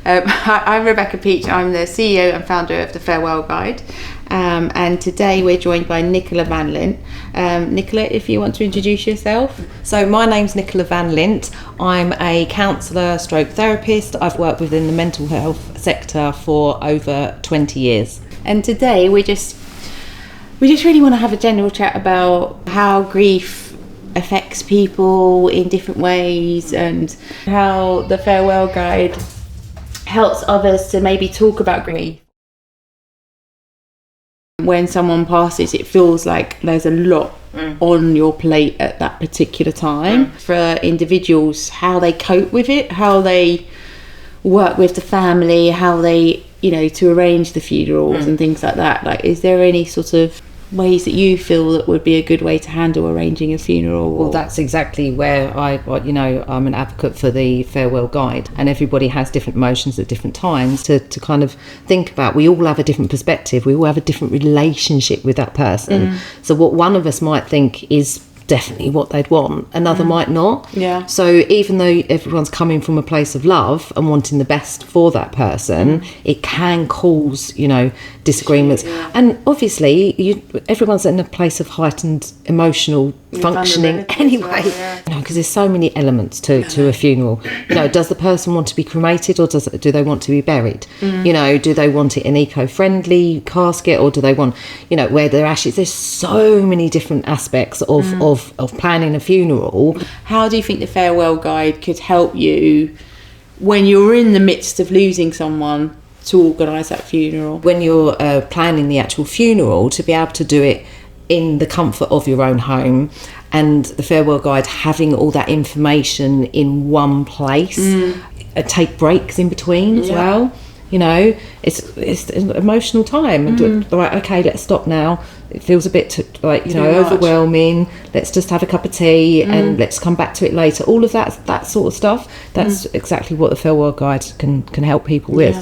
I'm Rebecca Peach. I'm the CEO and founder of the Farewell Guide. And today we're joined by Nicola Vanlint. Nicola, if you want to introduce yourself. So my name's Nicola Vanlint. I'm a counsellor stroke therapist. I've worked within the mental health sector for over 20 years. And today we just really want to have a general chat about how grief affects people in different ways and how the Farewell Guide helps others to maybe talk about grief. When someone passes, it feels like there's a lot on your plate at that particular time. For individuals, how they cope with it, how they work with the family, how they, to arrange the funerals and things like that. Like, is there any sort of ways that you feel that would be a good way to handle arranging a funeral? Well, that's exactly where I'm an advocate for the Farewell Guide, and everybody has different emotions at different times to kind of think about. We all have a different perspective, we all have a different relationship with that person. So what one of us might think is definitely what they'd want, another might not. So even though everyone's coming from a place of love and wanting the best for that person, it can cause disagreements. And obviously everyone's in a place of heightened emotional functioning anyway, because there's so many elements to a funeral. Does the person want to be cremated, or do they want to be buried? Do they want it an eco-friendly casket, or do they want where their ashes? There's so many different aspects of planning a funeral. How do you think the Farewell Guide could help you when you're in the midst of losing someone to organise that funeral? When you're planning the actual funeral, to be able to do it in the comfort of your own home, and the Farewell Guide having all that information in one place, take breaks in between as well. It's an emotional time. Like, okay, let's stop now. It feels a bit overwhelming. Let's just have a cup of tea and let's come back to it later. All of that sort of stuff. That's exactly what the Farewell Guide can help people with.